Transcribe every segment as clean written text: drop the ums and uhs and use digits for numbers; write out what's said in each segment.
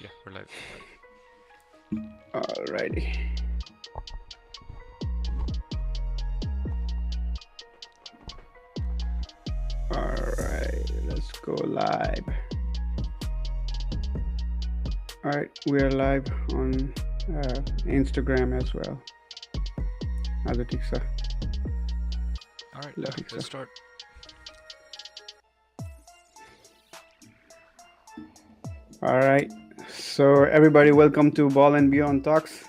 Yeah, we're live. Alrighty. Alright, let's go live. Alright, we are live on Instagram as well. Azu ठिक छ All right, ल yeah, ठिक let's छ start. Alright, so everybody, welcome to Ball and Beyond Talks.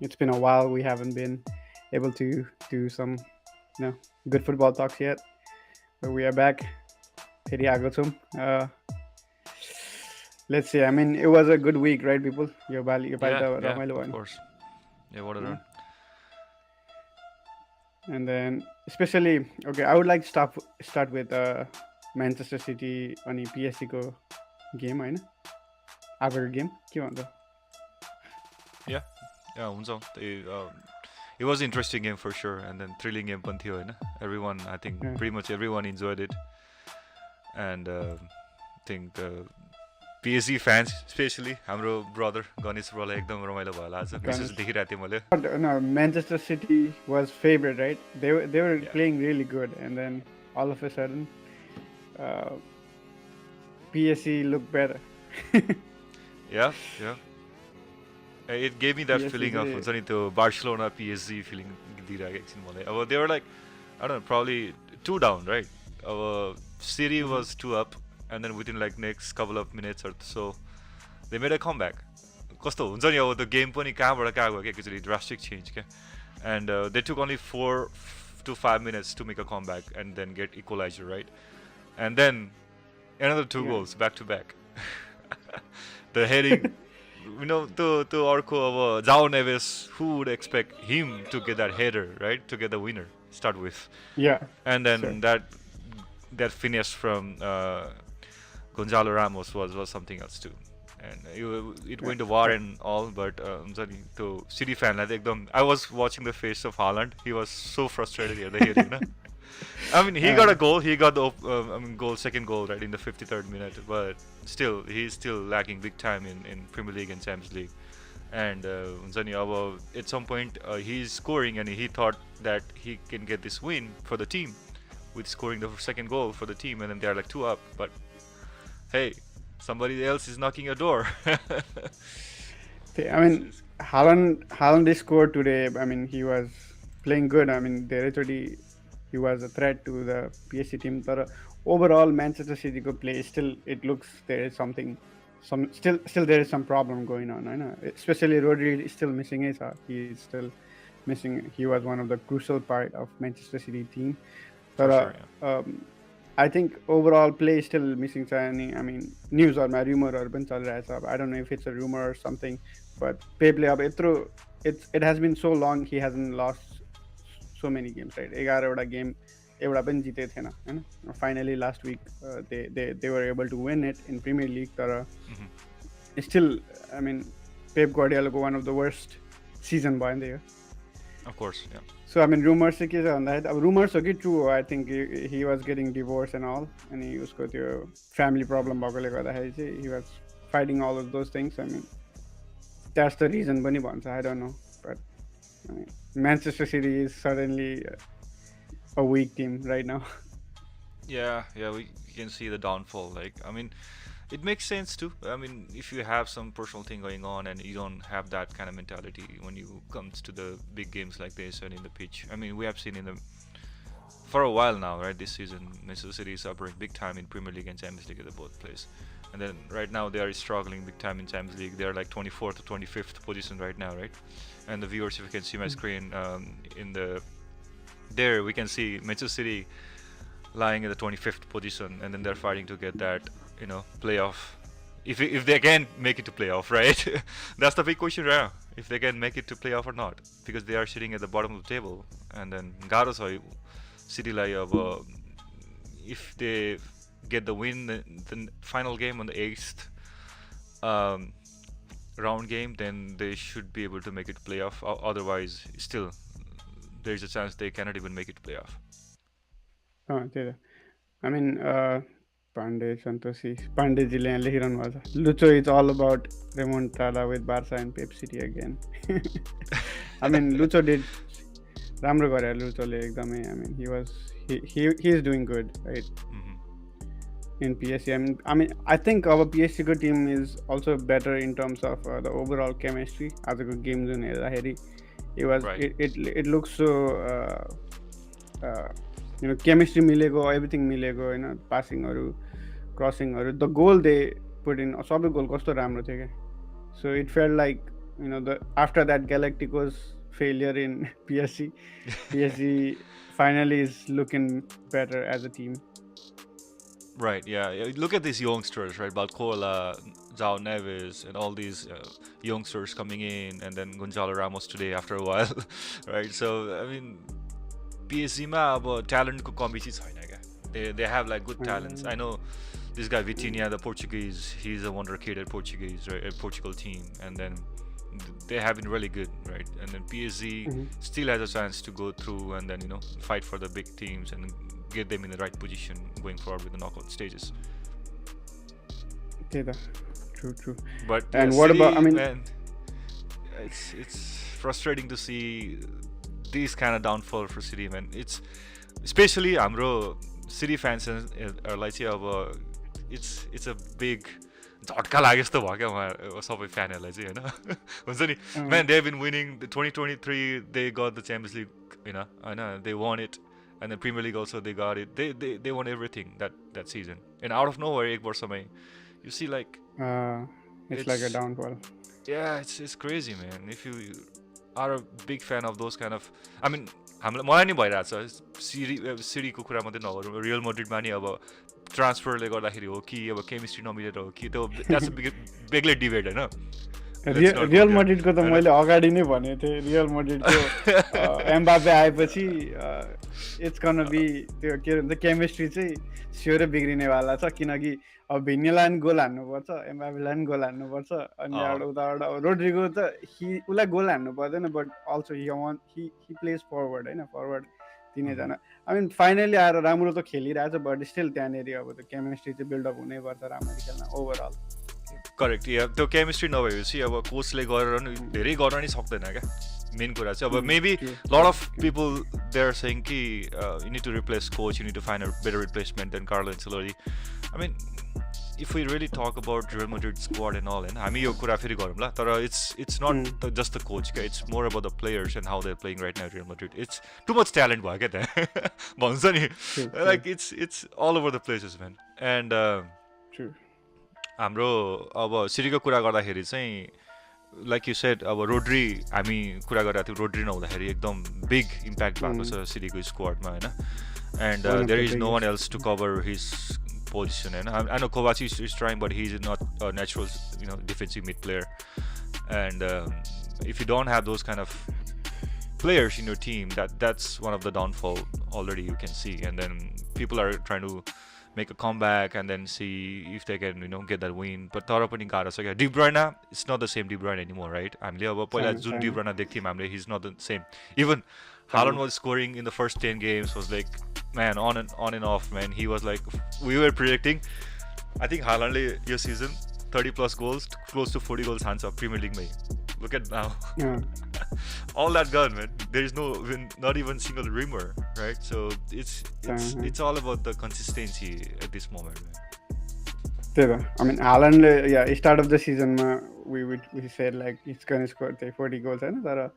It's been a while. We haven't been able to do some, good football talks yet, but we are back. फेरि आएको छौँ. Let's see. I mean, it was a good week, right, people? Yo Pali Yeah, त yeah, रमाइलो of भयो नि. course. Yeah, what a Yeah. run. And then, especially, okay, I would like to start with Manchester City अनि PSG को game होइन आजको game के भन्छ Yeah, yeah, हुन्छ. It was an interesting game for sure, and then thrilling game पनि थियो होइन. Everyone, I think, Yeah. pretty much everyone enjoyed it, and I think PSG fans, especially हाम्रो brother गणेश ब्रोलाई एकदम रमाइलो भयो होला आज. मेसेज देखिरहेको थिएँ मैले. But, no, Manchester City was favorite, right? They were Yeah. playing really good, and then all of a sudden, PSG looked better. Yeah, yeah. It gave me that PSG feeling of चाहिँ- हुन्छ नि त्यो Barcelona PSG feeling दिइरहेको एकछिन मलाई. अब they were like, I don't know, probably 2 down, right? City was 2 up, and then within like next couple of minutes or so, they made a comeback. कस्तो हुन्छ नि अब त्यो गेम पनि कहाँबाट कहाँ गयो क्या एकचोटि ड्रास्टिक चेन्ज क्या. And they took only 4 to 5 minutes to make a comeback and then get equalizer, right? And then another 2 Yeah. goals back to back. The heading, to अर्को अब Jao Neves, who would expect him to get that header, right? To get the winner, start with. Yeah. And then Sure. that finish from Gonzalo Ramos was something else too. And it went to war and all, but हुन्छ नि त्यो City fanलाई चाहिँ एकदम, I was watching the face of Haaland. He was so frustrated हेर्दाखेरि होइन. I mean, he got a goal. He got the second goal, right, in the 53rd minute. But still, he's still lagging big time in Premier League and Champions League. And हुन्छ नि अब at some point he's scoring, and he thought that he can get this win for the team with scoring the second goal for the team, and then they're like 2 up. But hey, somebody else is knocking your door. I mean, Haaland scored today. I mean, he was playing good. I mean, धेरै he was a threat to the PSG team. But overall, Manchester City को play still, it looks there is still there is some problem going on. होइन? Especially Rodri is still missing. He is still missing. He was one of the crucial part of Manchester City team. For But sure, yeah. I think overall play is still missing. I mean, news or rumor or पनि चलिरहेछ अब. I don't know if it's a rumor or something, but Pepe अब यत्रो it has been so long he hasn't lost so many games, right? 11 game एउटा पनि जितेको थिएन होइन. Finally last week they were able to win it in Premier League. तर still, I mean, Pep Guardiola को one of the worst season भयो नि त यो. Of course, yeah. So I mean, rumors चाहिँ के छ भन्दाखेरि अब rumors हो कि true हो. I think he was getting divorced and all, अनि उसको त्यो family problem भएकोले गर्दाखेरि चाहिँ he was fighting all of those things. I mean, that's the reason पनि भन्छ. I don't know, but I mean, Manchester City is certainly a weak team right now. Yeah, we can see the downfall. Like, I mean, it makes sense too. I mean, if you have some personal thing going on and you don't have that kind of mentality when you comes to the big games like this and in the pitch. I mean, we have seen for a while now, right? This season, Manchester City is suffering big time in Premier League and Champions League at the both place. And then right now they are struggling big time in Champions League. They are like 24th to 25th position right now, right? And the viewers, if you can see my screen, there we can see Manchester City lying in the 25th position, and then they're fighting to get that, playoff. If they can make it to playoff, right? That's the big question right now. If they can make it to playoff or not, because they are sitting at the bottom of the table, and then गाह्रो छ City लाई अब if they get the win, the final game on the 8th round game, then they should be able to make it to playoff. Otherwise, still there's a chance they cannot even make it to playoff. त्यही त. I mean, Pandey Santoshi पाण्डेजीले यहाँ लेखिरहनु भएको छ Lucho is all about remontada with Barca and Pep City again I mean Lucho did राम्रो गरे लुचोले एकदमै I mean he is doing good right in PSG I mean I think अब पिएससीको team is also better in terms of the overall chemistry आजको game जुन हेर्दाखेरि it looks so chemistry मिलेको एभ्रिथिङ मिलेको होइन पासिङहरू क्रसिङहरू the goal they put in सबै गोल कस्तो राम्रो थियो क्या so it felt like the after that galacticos failure in PSG finally is looking better as a team. Right, yeah. Look at these youngsters, right? Balcola, João Neves, and all these youngsters coming in, and then Gonzalo Ramos today after a while, right? So, I mean, PSG ma talent ko kami chi chaina kya. They have like good talents. I know this guy Vitinha, the Portuguese, he's a wonder kid at Portuguese, right? At Portugal team, and then they have been really good, right? And then PSG still has a chance to go through and then fight for the big teams and get them in the right position going forward with the knockout stages. True. But and what City, about? I mean, man, it's frustrating to see this kind of downfall for City, man. It's especially हाम्रो City fans हरूलाई चाहिँ अब it's a big झट्का लाग्यो जस्तो भयो क्या उहाँ सबै फ्यानहरूलाई चाहिँ होइन हुन्छ नि man they have been winning 2023 they got the Champions League होइन they won it and the Premier League also they got it they won everything that season and out of nowhere एक वर्षमै you see like it's like a downfall. Yeah, it's crazy, man. If you are a big fan of those kind of, I mean, मलाई नि भइरहेको छ सिडीको कुरा मात्रै नगरौँ real मड्रिडमा नि अब ट्रान्सफरले गर्दाखेरि हो कि अब केमिस्ट्री नमिलेर हो कि त्यो द्याट्स बेग्लै डिबेट होइन रियल मड्रिडको त मैले अगाडि नै भनेको थिएँ रियल मड्रिडको एम्बापे आएपछि इट्स कन बी त्यो के भन्छ केमिस्ट्री चाहिँ स्योरै बिग्रिनेवाला छ किनकि अब भिन्नेलाई पनि गोल हान्नुपर्छ एम्बापेलाई पनि गोल हान्नुपर्छ अनि उताबाट रोड्रिगो त उसलाई गोल हान्नु पर्दैन but also he plays forward होइन फरवर्ड तिनैजना आई मिन फाइनली आएर राम्रो त खेलिरहेछ बट स्टिल त्यहाँनिर अब त्यो केमिस्ट्री चाहिँ बिल्डअप हुनैपर्छ राम्ररी खेल्न ओभरअल करेक्ट या त्यो केमिस्ट्री नभएपछि अब कोचले गरेर धेरै गर्न नि सक्दैन क्या मेन कुरा चाहिँ अब maybe lot of people they are saying कि you need to replace coach you need to find a better replacement than Carlo Ancelotti I mean if we really talk about Real Madrid squad and all होइन हामी यो कुरा फेरि गरौँ ल तर it's not just the coach क्या it's more about the players and how they playing right now Real Madrid it's too much talent भयो क्या त्यहाँ भन्छ नि like it's all over the places म्यान एन्ड हाम्रो अब सिटीको कुरा गर्दाखेरि चाहिँ लाइक यु सेड अब रोड्री हामी कुरा गरिरहेको थियौँ रोड्री नहुँदाखेरि एकदम बिग इम्प्याक्ट भएको छ सिटीको स्क्वाडमा होइन and there is no one else to cover his position and I know Kovacic is trying but he's not a natural defensive mid player and if you don't have those kind of players in your team that's one of the downfall already you can see and then people are trying to make a comeback and then see if they can get that win but tara pani garo cha De Bruyne it's not the same De Bruyne anymore right हामीले अब पहिला जुन De Bruyne देख्थ्यौँ हामीले he's not the same even Haaland was scoring in the first 10 games was like man on and off man he was like we were predicting I think Haalandले yo season 30 plus goals close to 40 goals हान्छ Premier League my look at now all that gone man there is not even single rumor right so it's all about the consistency at this moment man त्यही त I mean Haalandले yeah start of the season मा we said like it's going to score 40 goals हैन तर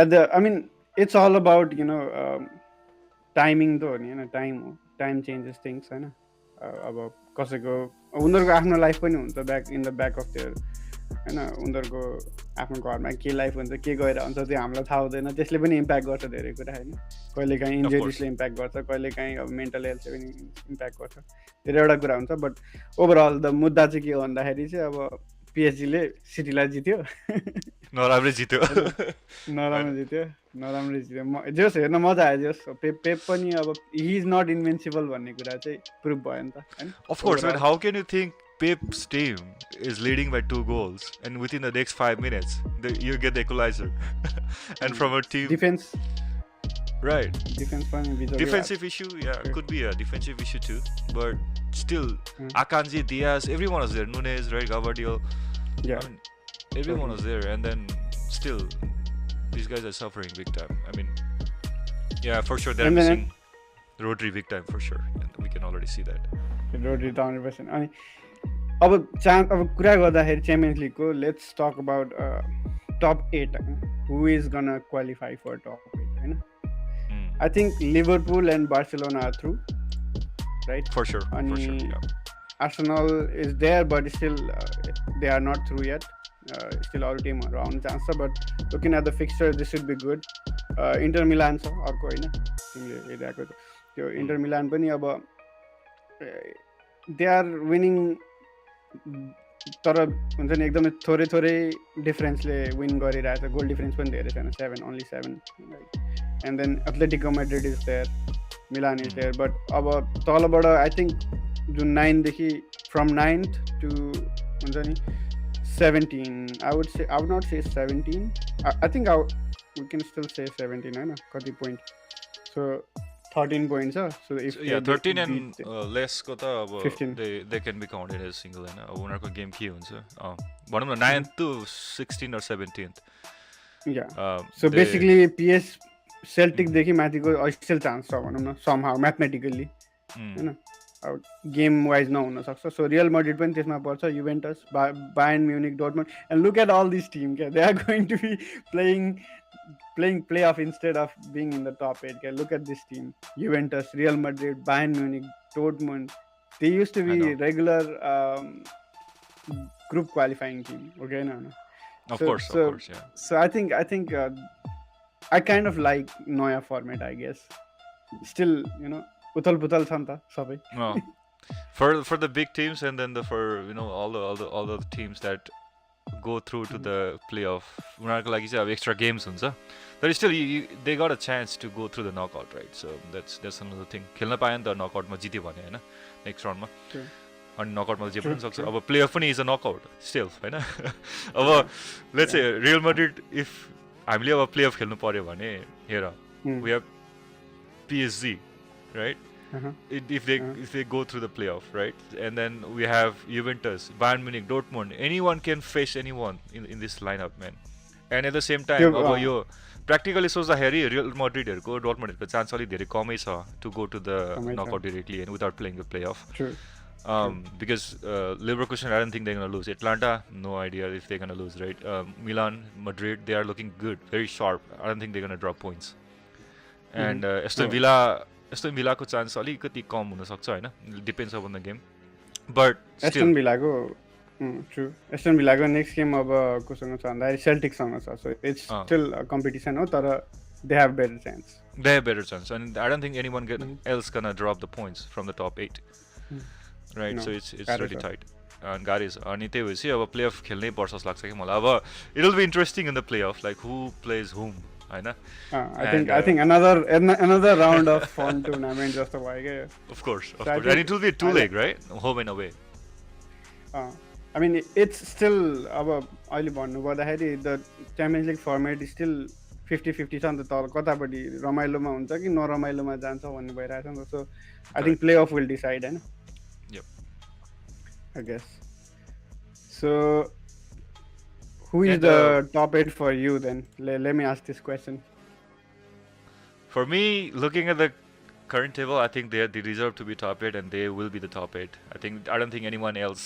at the I mean it's all about timing त हो नि होइन time changes things होइन अब कसैको उनीहरूको आफ्नो लाइफ पनि हुन्छ in the back of there होइन उनीहरूको आफ्नो घरमा के लाइफ हुन्छ के गएर हुन्छ त्यो हामीलाई थाहा हुँदैन त्यसले पनि इम्प्याक्ट गर्छ धेरै कुरा होइन कहिलेकाहीँ इन्जरिजले इम्प्याक्ट गर्छ कहिलेकाहीँ अब मेन्टल हेल्थले पनि इम्प्याक्ट गर्छ धेरैवटा कुरा हुन्छ बट ओभरअल द मुद्दा चाहिँ के हो भन्दाखेरि चाहिँ अब पिएचजीले सिटीलाई जित्यो नराम्रै जित्यो जोस् हेर्न मजा आयो जोस् पेप पनि अब हि इज नट इन्भेन्सिबल भन्ने कुरा चाहिँ प्रुभ भयो नि त हैन of course but how can you think Pep's team is leading by 2 goals and within the next 5 minutes you get the equalizer and from a team defense right defensive issue could be a defensive issue too but still Akanji, Diaz, everyone was there. Nunes, right? Gavardio. Yeah, I mean, everyone was there, and then still these guys are suffering big time. I mean, yeah, for sure they're and then missing Rodri big time for sure, and we can already see that. it wrote it down 100%. अनि अब कुरा गर्दाखेरि champions लिगको let's talk about top 8 who is gonna qualify for top 8 होइन I think Liverpool and Barcelona are through right For sure, for अनि sure, yeah. Arsenal is there but still they are not through yet. Still अरू टिमहरू आउनु चाहन्छ but looking at the fixture this should be good. Inter Milan छ अर्को होइन तिमीले हेरिरहेको त्यो Inter Milan पनि अब they are winning तर हुन्छ नि एकदमै थोरै थोरै डिफरेन्सले विन गरिरहेछ गोल डिफरेन्स पनि धेरै छैन 7 only 7 and then Atletico Madrid is there, Milan is there, but अब तलबाट आई थिङ्क जुन 9 देखि from 9th to हुन्छ नि 17 I would not say 17 I think we can still say 17 होइन कति point so 13 points so if So, yeah, 13 and less ko ta 15. they can be counted as single and उनीहरुको game के हुन्छ भनौं न 9th to 16th or 17th. Yeah. So basically PS Celtic देखि माथिको still chance छ भनौं न somehow mathematically हैन गेम वाइज नहुन सक्छ सो रियल मैड्रिड पनि त्यसमा पर्छ Juventus Bayern Munich Dortmund and look at all this team क्या they are going to be playing playoff instead of being in the top 8 okay? Look at this team Juventus, Real Madrid, Bayern Munich, Dortmund, they used to be regular group qualifying team okay no of course yeah. So I think I kind of like Noya format I guess still you know utal putal छ नि त सबै for the big teams and then for you know all the teams that go through to the playoff उनीहरुको लागि चाहिँ अब extra games हुन्छ तर still they got a chance to go through the knockout right so that's another thing खेल्न पायो नि त knockout मा जित्यो भने हैन नेक्स्ट राउन्डमा अनि knockout मा जे पनि सक्छ अब playoff पनि इज अ knockout still हैन अब let's say Real Madrid if हामीले अब playoff खेल्नु पर्यो भने हेर we have PSG right if they go through the playoff right and then we have Juventus, Bayern Munich, Dortmund, anyone can face anyone in this lineup man and at the same time अब यो practically सोच्दाखेरि Real Madrid हरुको Dortmund हरुको chance अलि धेरै कमै छ to go to the knockout directly and without playing the playoff because Leverkusen I don't think they're going to lose. Atlanta no idea if they're going to lose right Milan, Madrid they are looking good very sharp I don't think they're going to drop points and Aston Villa को chance अलिकति कम हुन सक्छ हैन depends upon the game but Aston विलाको true Aston विलाको next game अब कोसँग छ भन्दा सेल्टिक सँग छ सो इट्स स्टिल कम्पिटिसन हो तर they have better chance and I don't think anyone else gonna drop the points from the top 8 right no, so it's really tight and guys अनि त्यही भएपछि अब प्लेअफ खेल्नै पर्छ जस्तो लाग्छ कि मलाई अब it will be interesting in the playoff like who plays whom Hahn I think another round of fun tournament just भयो के of course and it will be two leg right home and away I mean it's still अब अहिले भन्नु पर्दाखेरि the Champions League format is still 50-50 छ नि त तल कतापट्टि रमाइलोमा हुन्छ कि नरमाइलोमा जान्छ भन्ने भइरहेछ नि त सो I think playoff will decide Hahn I guess so who is the top 8 for you then? Let me ask this question. For me, looking at the current table, I think they deserve to be top 8 and they will be the top 8. I don't think anyone else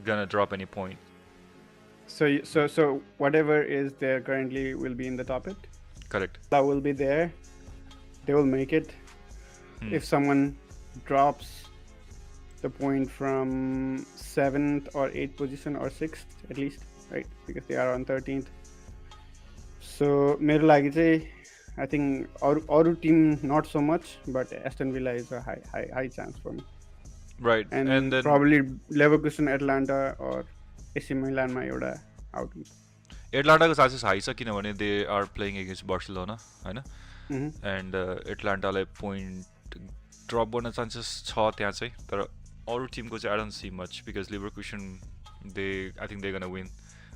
gonna drop any point. So whatever is there currently will be in the top 8? Correct. That will be there. They will make it. If someone drops the point from 7th or 8th position or 6th at least, right? Because they are on 13th. So मेरो लागि चाहिँ I think अरू team not so much, but Aston Villa is a high chance for me. Right. And then probably Leverkusen, Atlanta or AC Milan मा एउटा out हुन्छ. Atlanta को chances high छ किनभने they are playing against Barcelona Hahn and Atlanta lie point drop गर्न chances छ त्यहाँ चाहिँ तर अरू टिमको चाहिँ I don't see much because Leverkusen I think they're gonna win.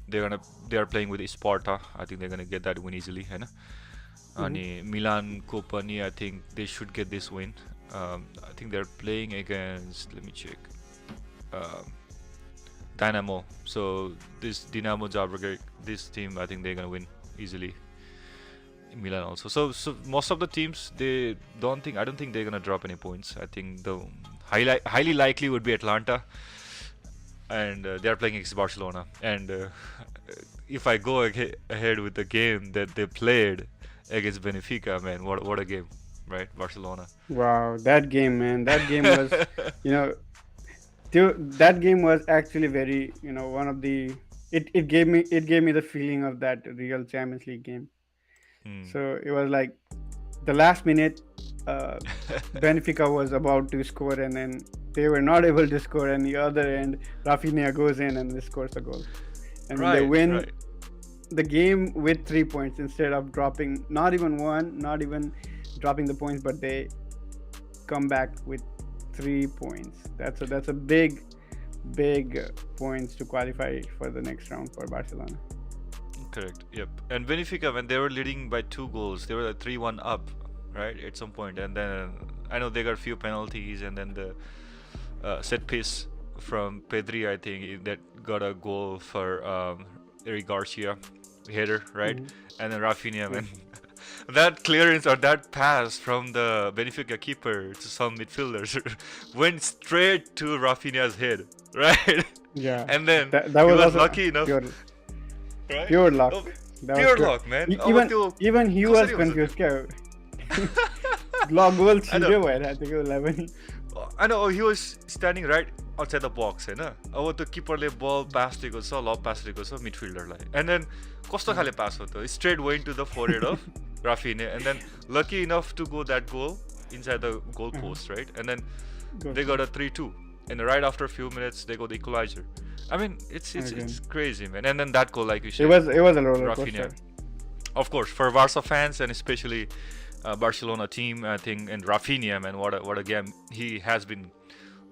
They are playing with Sparta. I think they're gonna get that win easily, हैन. अनि Milan को पनि I think they should get this win. I think they're playing against. Let me check. Um, Dynamo. So this Dynamo Zagreb, this team, I think they're gonna win easily. Milan also. So most of the teams they don't think. I don't think they're gonna drop any points. I think the highly likely would be Atlanta, and they are playing against Barcelona. And if I go ahead with the game that they played against Benfica, man, what a game, right? Barcelona. Wow, that game, man. That game was, you know, that game was actually very, one of the. It gave me the feeling of that real Champions League game. Hmm. So it was like the last minute, uh, Benfica was about to score, and then they were not able to score. And the other end, Rafinha goes in and scores a goal, and then they Right, win right. the game with 3 points instead of dropping not even one, not even dropping the points, but they come back with 3 points. That's a big points to qualify for the next round for Barcelona. Correct. Yep. And Benfica, when they were leading by 2 goals, they were 3-1 up, right, at some point. And then I know they got a few penalties, and then the set piece from Pedri, I think, that got a goal for Eric Garcia header, right? Hmm. And then Rafinha, Yeah, man. That clearance or that pass from the Benfica keeper to some midfielders went straight to Rafinha's head, right? yeah. And then That he was was also lucky enough, pure right? pure luck. Oh, That was pure pure. luck, man. अब Even त्यो even he was कसरी हुन्छ confused. त्यो? Goal I know. छिर्यो भइरहेको थियो उसलाई पनि. I know he was standing right outside the box, होइन. अब त्यो किपरले बल पास दिएको छ, लब पास दिएको छ मिडफिल्डरलाई. And then कस्तो खाले पास हो त? Straight went to the forehead of Rafinha, and then lucky enough to go that goal inside the goal post, right? And then Good. they got a 3-2, and right after a few minutes they got the equalizer. I mean, it's Again. it's crazy, man. And then that goal, like you It said, was a roller Rafinha. coaster. Of course, for Barca fans and especially Barcelona team, I think, and Rafinha, man, what a game he has been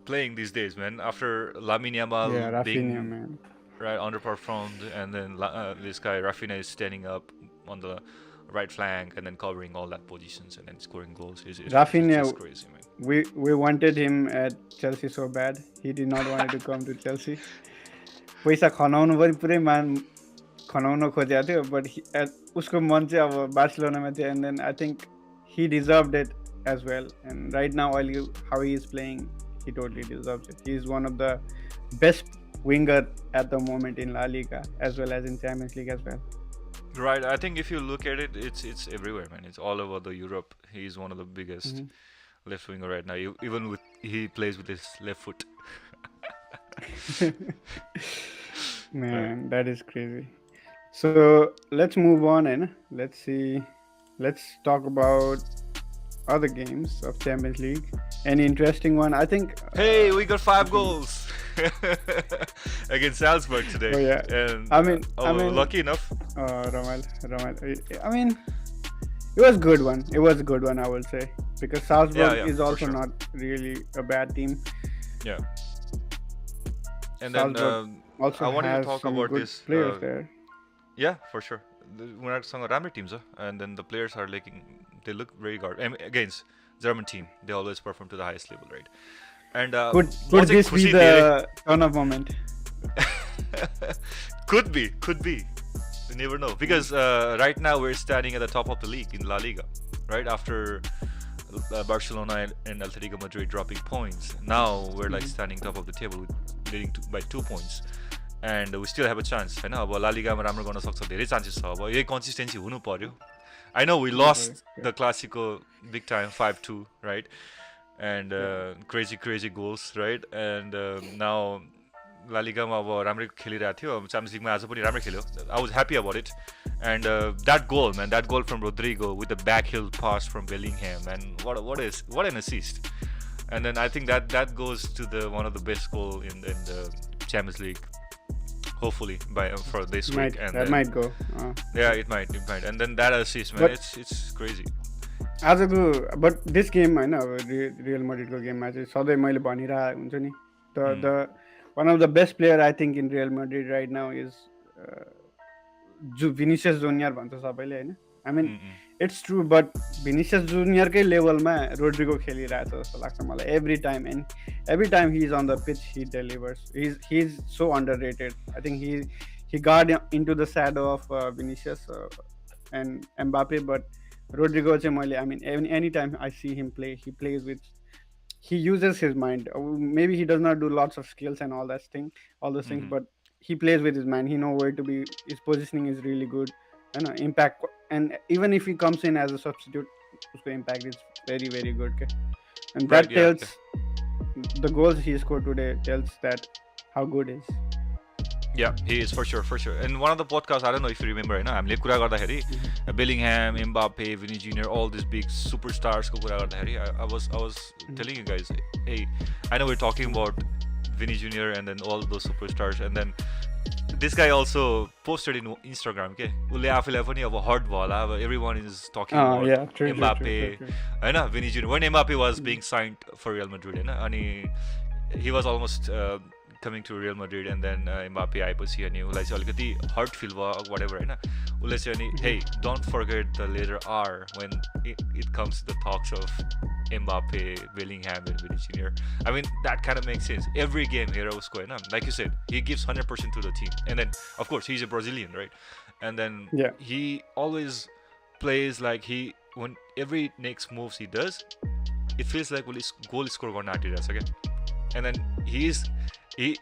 playing these days, man. After Lamine Yeah, Yamal Rafinha, being man. right underperformed, and then this guy Rafinha is standing up on the right flank and then covering all that positions and then scoring goals. It's Rafinha, just crazy, man. we wanted him at Chelsea so bad. He did not want to come to Chelsea. पैसा खनाउनु पनि पुरै खनाउन खोजेको थियो, but उसको मन चाहिँ अब बार्सिलोनामा थियो, and then I think he deserved it as well. And right now, how he is playing, he totally deserves it. He is one of the best winger at the moment in La Liga as well as in Champions League as well. Right. I think if you look at it, it's everywhere, man. It's all over the Europe. He's one of the biggest left winger right now. Even with he plays with his left foot. Man, that is crazy. So let's move on and let's see. Let's talk about other games of Champions League. Any interesting one? I think. Hey, we got 5 goals against Salzburg today. Oh yeah. And I mean, lucky enough. Ramal. I mean, it was a good one. It was a good one, I would say, because Salzburg Yeah, is for also sure. not really a bad team. Yeah. And then Salzburg also I wanted to has talk some about good this. players there. Yeah, for sure. Uनीहरूसँग राम्रो teams, and then the players are they look very good. Against German team, they always perform to the highest level, right? And Could म चाहिँ this be खुसी the turn of moment? could be. You never know, because right now we're standing at the top of the league in La Liga, right after Barcelona and Atletico Madrid dropping points. Now we're like standing top of the table, leading by 2 points, and we still have a chance. होइन अब ला लिगामा राम्रो गर्न सक्छ, धेरै chances छ. अब यही consistency हुनु पर्यो. I know we lost the Clasico big time 5-2, right? And crazy goals, right? And now La Ligaमा अब राम्रै खेलिरहेको थियो. च्याम्पियन्स लिगमा आज पनि राम्रै खेल्यो. I was happy about it. And that goal, man, that goal from Rodrigo with the backheel pass from Bellingham, and what an assist. And then I think that goes to the one of the best goal in the Champions League. Hopefully for this week. And that then, might go. yeah, it might. And then that assist, man, But- it's crazy. आजको but this game होइन अब real मड्रिडको गेममा चाहिँ सधैँ मैले भनिरहेको हुन्छ नि the one of the best player I think in Real Madrid right now is जो भिनिसियस जुनियर भन्छ सबैले होइन I mean it's true but Vinicius जुनियरकै लेभलमा रोड्रिगो खेलिरहेछ जस्तो लाग्छ मलाई every time he is on the pitch he delivers he is so under rated I think he got into the shadow of Vinicius and Mbappe, but Rodrigo चाहिँ मैले I mean anytime I see him play, he uses his mind. Maybe he does not do lots of skills and all those things, Hmm. but he plays with his mind. He know where to be. His positioning is really good, and impact. And even if he comes in as a substitute, उसको impact is very very good. Okay? And Right, that yeah, yeah. tells the goals he scored today tells that how good he is. Yeah, he is for sure, for sure. And one of the podcasts, I don't know if you remember, होइन हामीले कुरा गर्दाखेरि Bellingham, Mbappe, Vinny Jr., all these big superstars को कुरा गर्दाखेरि I was telling you guys, hey, I know we're talking about Vinny Jr. and then all those superstars, and then this guy also posted in Instagram, के उसले आफूलाई पनि अब hurt भयो होला, अब everyone is talking about Yeah, true. Mbappe, होइन Vinny Jr. When Mbappe was being signed for Real Madrid, होइन अनि he was almost coming to Real Madrid, and then Mbappe आएपछि अनि उसलाई चाहिँ अलिकति हर्ट फिल भयो whatever, होइन उसले चाहिँ अनि hey, don't forget the letter R when it comes to the talks of Mbappe, Bellingham and Vinny Jr. I mean, that kind of makes sense. Every game here उसको, होइन, like you said, he gives 100% to the team, and then of course he's a Brazilian, right? And then he always plays like when every next moves he does, it feels like goal score गर्न आँटिरहेछ क्या. And then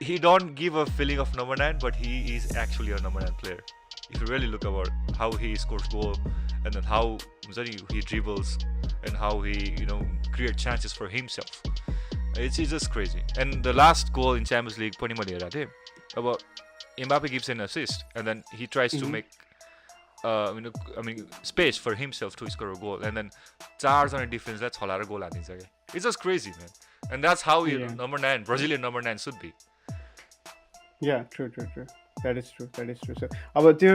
he don't give a feeling of number 9, but he is actually a number 9 player. If you really look about how he scores goal, and then how he dribbles, and how he creates chances for himself, it's just crazy. And the last goal in Champions League, पनि मैले हेरेको थिएँ, अब Mbappe gives an assist, and then he tries to make space for himself to score a goal, and then 4 जना डिफेन्सलाई छलाएर गोल हानिदिन्छ क्या. It's just crazy, man. And that's how number 9, Brazilian number 9 should be. Yeah, true. That is true. So अब त्यो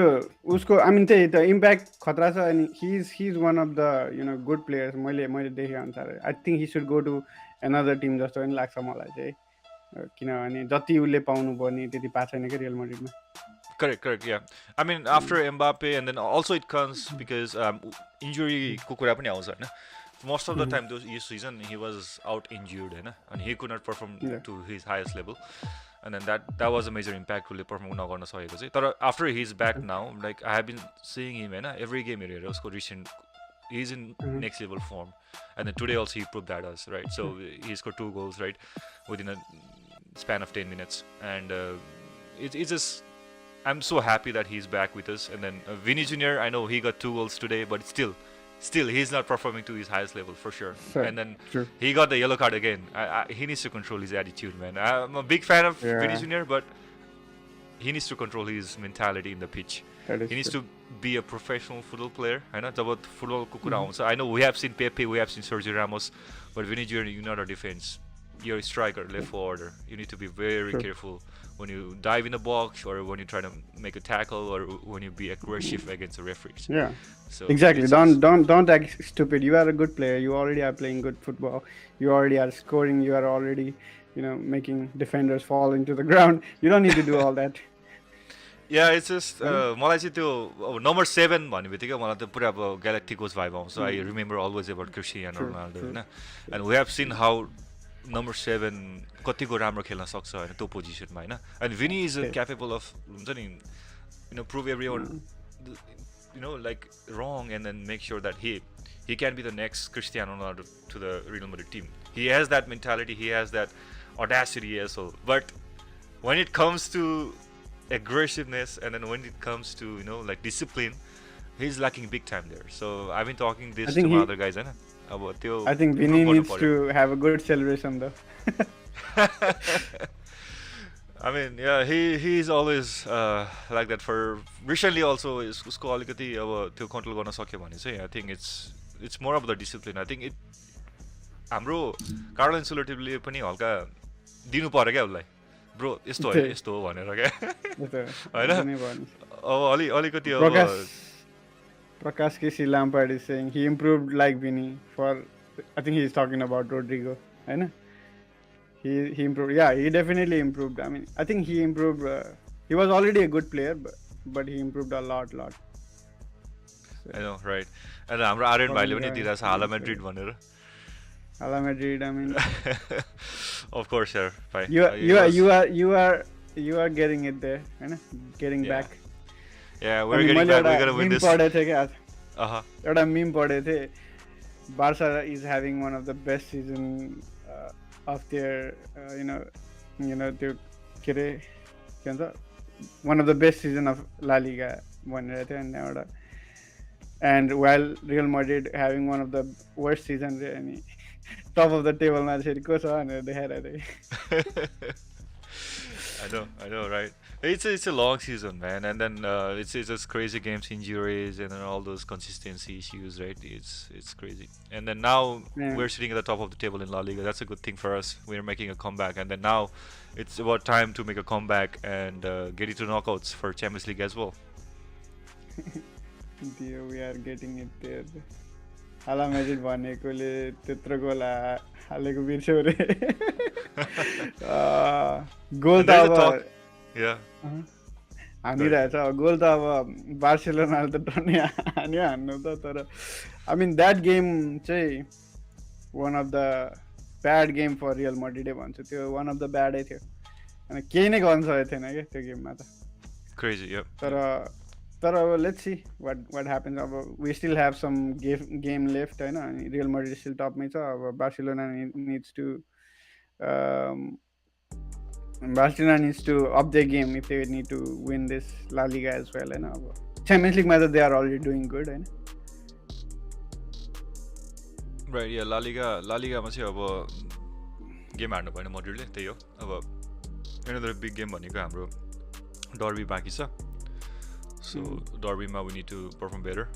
उसको I mean त्यही त impact खतरा छ, अनि he's one of the good players. मैले देखे अनुसार I think he should go to another team जस्तो पनि लाग्छ मलाई चाहिँ, किनभने जति उसले पाउनु पर्ने त्यति पाएको छैन क्या real मैड्रिडमा. Correct, yeah. I mean, after Mbappe, and then also it comes because injury को कुरा पनि आउँछ, होइन. Most of the time this season he was out injured, होइन, and he could not perform to his highest level, and then that was a major impact उसले perform नगर्न सकेको चाहिँ. तर after he's back now, like I have been seeing him, होइन, every game हेरेर उसको recent, he's in next level form, and then today also he proved that us, right? So he scored 2 goals, right, within a span of 10 minutes, and it's just, I'm so happy that he's back with us. And then Vinny Jr., I know he got 2 goals today, but still he's not performing to his highest level for sure. And then he got the yellow card again. He needs to control his attitude, man. I'm a big fan of Vinny Jr., but he needs to control his mentality in the pitch. He needs to be a professional football player. I know about football कुरा. I know we have seen Pepe, we have seen Sergio Ramos, but Vinny Jr., you're not a defense. You're a striker, left forwarder. You need to be very careful when you dive in the box, or when you try to make a tackle, or when you be aggressive against the referees. Yeah. So exactly. Don't act stupid. You are a good player. You already are playing good football. You already are scoring. You are already, making defenders fall into the ground. You don't need to do all that. Yeah, it's just मलाई चाहिँ त्यो number 7 भन्ने बित्तिकै मलाई त पुरा अब ग्यालेक्टिकोस vibe आउँछ. I remember always about Cristiano Ronaldo, होइन. And we have seen how number 7 कतिको राम्रो खेल्न सक्छ होइन त्यो पोजिसनमा, होइन. And Vinny is capable of हुन्छ नि prove everyone like wrong, and then make sure that he can be the next Cristiano Ronaldo to the Real Madrid team. He has that mentality, he has that audacity as well. But when it comes to aggressiveness, and then when it comes to like discipline, he's lacking big time there. So I've been talking this to my other guys, होइन. I think Vinny needs to have a good celebration though. I mean, yeah, he's always like that. For recently also उसको अलिकति अब त्यो control गर्न सक्यो भने चाहिँ I think it's more of the discipline. I think हाम्रो कार्लो एन्चेलोटीले पनि हल्का दिनु पर्यो क्या उसलाई, ब्रो यस्तो हो भनेर क्या, होइन. अब अलिकति अब Prakash K.C. Lampard is saying he improved like Vinny I think he's talking about Rodrigo, right? He improved. Yeah, he definitely improved. I mean, I think he improved. He was already a good player, but he improved a lot. I know, right? And हाम्रो आर्यन भाइले पनि दिइरहेछ हाला Madrid भनेर. Hala Madrid, I mean, Of course, sir. Bye. you are getting it there, होइन? Getting Yeah. back. Yeah, we're getting back. We're gonna win this. पढेको थिएँ कि आज Uh-huh. एउटा मिम पढेको थिएँ. Barca is having one of the best season of their त्यो के अरे के भन्छ one of the best season of La Liga भनेर थियो. अनि एउटा and while Real Madrid having one of the worst season अनि top of the table मा चाहिँ को छ भनेर देखाइरहेको थियो. I know, right? It's a long season, man, and then it's just crazy games, injuries, and then all those consistency issues, right? It's crazy. And then now Yeah. we're sitting at the top of the table in La Liga. That's a good thing for us. We're making a comeback, and then now it's about time to make a comeback and get into knockouts for Champions League as well. Dear, we are getting it there. Hala Madrid भनेकोले त्यत्रो गोल हालेको बिर्स्यो रे. गोल And त there's a अब talk. Yeah. हानिरहेछ. गोल त अब बार्सिलोनाले त टन्नै हान्नु त. तर I mean that game चाहिँ one of the bad game for Real Madrid भन्छु. त्यो one of the bad थियो. अनि केही नै गर्न सकेको थिएन के त्यो गेममा त. Crazy, yep. तर अब let's see what happens. अब we still have some game left होइन. अनि Real Madrid still टपमै छ. अब Barcelona needs to up their game if they need to win this La Liga as well होइन. अब Champions League मा त they are already doing good होइन. Right, yeah, La Liga मा चाहिँ अब गेम हार्नु भएन मड्रिडले, त्यही हो. अब another big game भनेको हाम्रो डर्बी बाँकी छ. So डर्बीमा we need to perform better.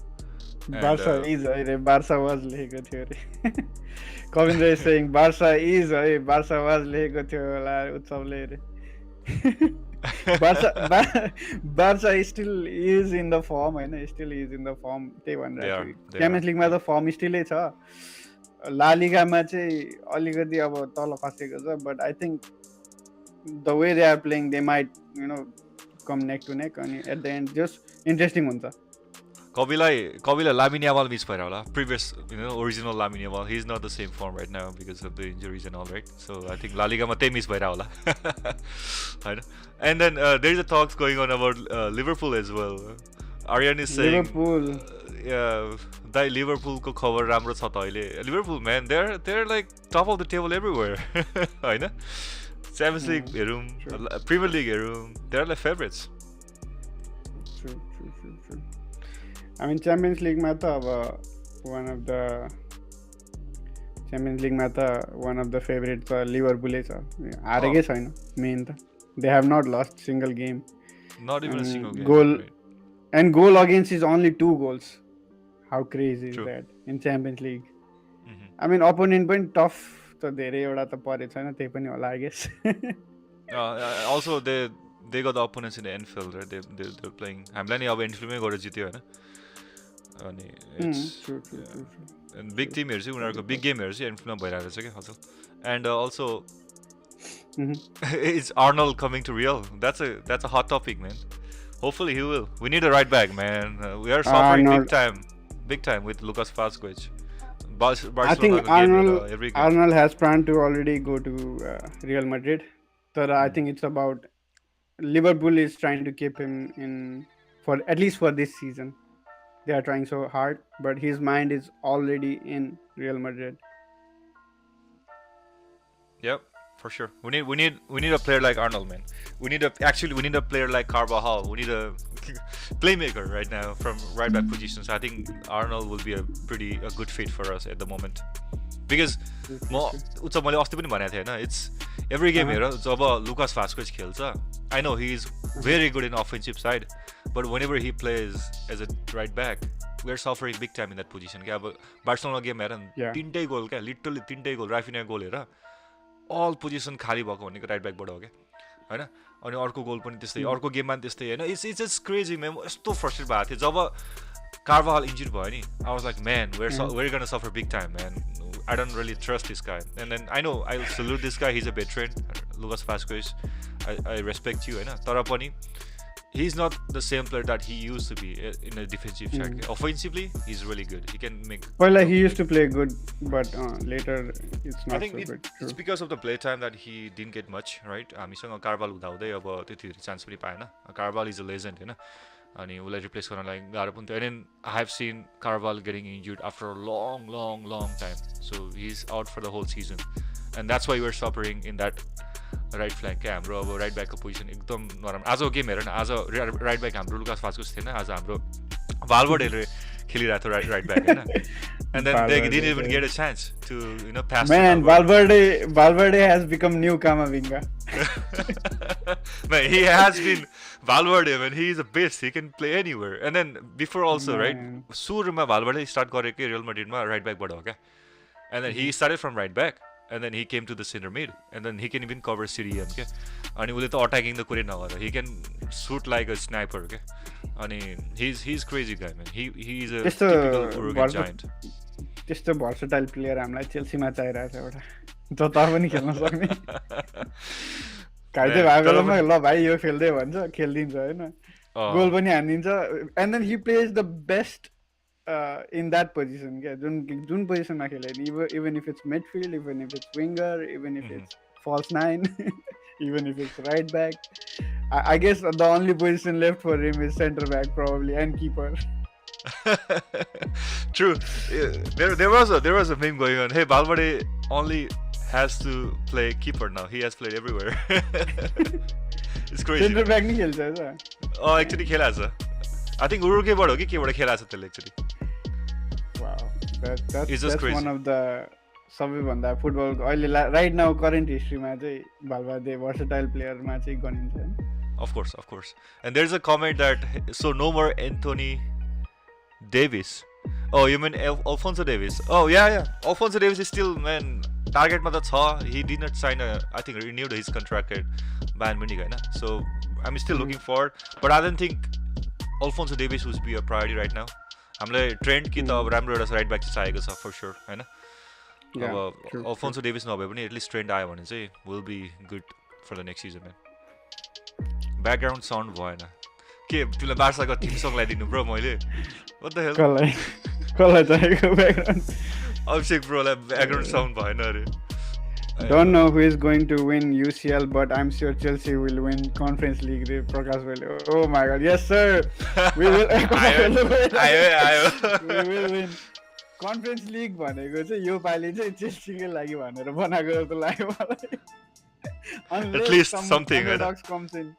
Barca is है. Barca was लेखेको थियो रे. Kevin is saying Barca is है. Barca was लेखेको थियो होला उत्सवले रे. Barca still is in the form होइन. Still is in the form. त्यही भनेर Champions League मा त form still छ. La Liga मा चाहिँ अलिकति अब तल खसेको छ. But I think the way they are playing they might come neck to neck अनि at the end just interesting हुन्छ. कविलाई Lamine Yamal miss भएर होला. Previous, original Lamine Yamal. He's not the same form right now because of the injuries and all, right? So I think La Liga मा त्यही miss भएर होला. होइन. And then there's a talks going on about Liverpool as well. Aryan is saying Liverpool. Yeah, दाइ लिभरपुलको खबर राम्रो छ त अहिले. Liverpool, man, they're like top of the table everywhere. होइन. Champions League हेरौँ, Premier League हेरौँ, they're like favorites. True. I mean Champions League मा त अब one of the favorites Liverpool छ. हारेकै छैन मेन त. They have not lost single game. Not even a single game. Goal and goal against is only 2 goals. How crazy is that in Champions League? I mean opponent पनि tough त धेरै एउटा त परेको छैन. त्यही पनि होला I guess. Also they got the opponents in the Anfield, right? They're playing. हामीलाई नि अब एन्फिल्डमै गएर जित्यो होइन. अनि True. and big teamहरु चाहिँ उनीहरुको big गेमहरु चाहिँ एन्फिल्डमा भइरहेको छ के हजुर. And also is Arnold coming to Real? That's a hot topic, man. Hopefully he will. We need a right back, man. We are suffering big time with Lucas Vazquez. I think Arnold has planned to already go to Real Madrid. So I think it's about Liverpool is trying to keep him in for at least for this season. They are trying so hard, but his mind is already in Real Madrid. Yep, for sure. We need a player like Arnold, man. We need a player like Carvajal. We need a playmaker right now from right back position. So I think Arnold will be a good fit for us at the moment. Because मैले अस्ति पनि भनेको थिएँ होइन, it's every game हेर जब Lucas Vazquez खेल्छ, I know he is very good in offensive side, but whenever he plays as a right back, we are suffering big time in that position. के अब बार्सिलोना गेम हेर तीनटै गोल क्या, literally तीनटै गोल, Raphinha गोल हेर, all position खाली भएको भनेको right ब्याकबाट हो क्या हैन. अनि अर्को गोल पनि त्यस्तै, अर्को गेममा पनि त्यस्तै हैन. इट्स जस्ट क्रेजी म्यान. यस्तो फ्रस्ट्रेट भएको थियो जब कार्वाहाल इन्जुर्ड भयो नि. I was like, man, we're gonna suffer big time, man. I don't really trust this guy. And then I know I salute this guy. He's a veteran, Lucas Vazquez. I respect you, हैन. तर पनि he's not the same player that he used to be in a defensive side. Offensively, he's really good. He can make. Well, like he used to play good, but later it's I not think so good. it's because of the play time that he didn't get much, right? हामीसँग कार्बाल हुँदाहुँदै अब त्यति chance पनि पाएन. कार्बाल is a legend हैन. अनि उसलाई replace गर्नलाई गाह्रो पनि थियो. And then I have seen Carvalho getting injured after a long time. So he's out for the whole season. And that's why we're suffering in that right flank क्या हाम्रो अब right ब्याकको position एकदम नराम्रो. आजको गेम हेर न, आज right back हाम्रो लुकास भास्कोस थिएन, आज हाम्रो भाल्भर्डेले खेलिरहेको थियो राइट ब्याक हैन. And then they didn't even get a chance to pass. Man, Valverde has become new Camavinga. Man, he has been Valverde, man. He is a beast. He can play anywhere. And then before also, right? सुरुमा Valverde start गरेकै Real Madridमा right back बाट हो क्या. And then he started from right back. And then he came to the center mid. And then he can even cover CDM क्या. अनि उसले त attacking त कुरै नगर. He can shoot like a sniper क्या. अनि he's crazy guy, man. He is a typical Uruguayan giant. त्यस्तो versatile player हामीलाई चेल्सीमा चाहिरहेको छ एउटा जता पनि खेल्न सक्ने. घाइते भएको बेलामा ल भाइ यो खेल्दै भन्छ, खेलिदिन्छ होइन, गोल पनि हानिदिन्छ. And then he plays the best in that position क्या, जुन पोजिसनमा खेले नि, even if it's midfield, even if it's winger, even if it's false nine, even if it's right back. I guess the only position left for him is center back probably, and keeper. True. There was a meme going on. Hey, Valverde only has to play keeper now. He has played everywhere. It's crazy. Center back ni khelcha haisa. Oh, actually khela cha. I think Uruguay बाट हो कि केबाट खेला छ त्यसले actually. Wow. That's one of the सबैभन्दा football अहिले right now current हिस्ट्रीमा चाहिँ भाल्भर्डे भर्सटाइल प्लेयरमा चाहिँ गनिन्छ हैन. Of course. And there's a comment that so no more Anthony Davis. Oh, you mean Alphonso Davis? Oh yeah. Alphonso Davis is still, man, target मा त छ. He did not sign I think renewed his contract at Bayern Munich हैन. So I'm still looking forward, but I don't think Alphonso Davis would be a priority right now. हामीलाई trained कि त अब राम्रो एउटा राइट ब्याक चाहिँ चाहिएको छ for sure हैन. अब Alphonso Davis नभए पनि एटलिस्ट ट्रेन्ड आयो भने चाहिँ will be good for the next season म्यान. ब्याकग्राउन्ड साउन्ड भएन के तिमीलाई बार्साको टिम सङ लगाइदिनु ब्रो मैले? What the hell? कसलाई चाहिएको ब्याकग्राउन्ड? अभिषेक ब्रोलाई ब्याकग्राउन्ड साउन्ड भएन अरे. Don't know who is going to win UCL, but I'm sure Chelsea will win Conference League. Prakash Vele. Oh my God, yes sir. We will. We will win. Conference League भनेको चाहिँ यो पालि चाहिँ चेल्सीकै लागि भनेर बनाएको जस्तो लाग्यो मलाई. At least something. Comes in.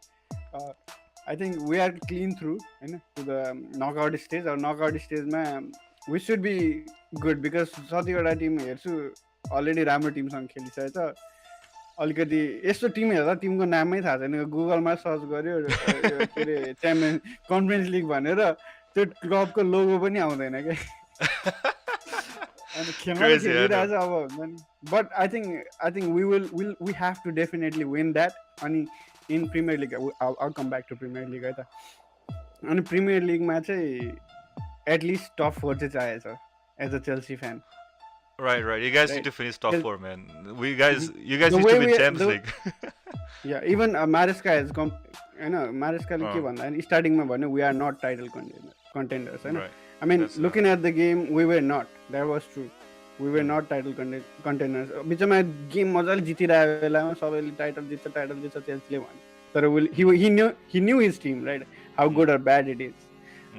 I think we are clean through, हैन, to the knockout stage. Or knockout stage-मा we should be good because कतिवटा टिम हेर्छु अलरेडी राम्रो टिमसँग खेलिसकेछ. अलिकति यस्तो टिम हेर्दा टिमको नामै थाहा छैन, गुगलमा सर्च गर्यो के अरे च्याम्पियन कन्फरेन्स लिग भनेर त्यो क्लबको लोगो पनि आउँदैन क्या. अनि खेलिरहेछ अब हुन्छ नि. But I think we have to definitely win that. अनि इन प्रिमियर लिग आउ come back to Premier League है त. अनि प्रिमियर लिगमा चाहिँ एटलिस्ट टप 4 चाहिँ चाहिएको छ as a Chelsea fan. Right. You guys need to finish top 4, man. You guys need to win Champions League. Yeah, even Maresca has come. You know, Maresca le ke bhanda and starting ma bhanyo we are not title contenders, you know. I mean, looking at the game, we were not. That was true. We were not title contenders. बिचमा game मजाले जितिरहेको बेलामा सबैले title जित्छ चेल्सीले भन्यो. तर he knew his team, right? How good or bad it is.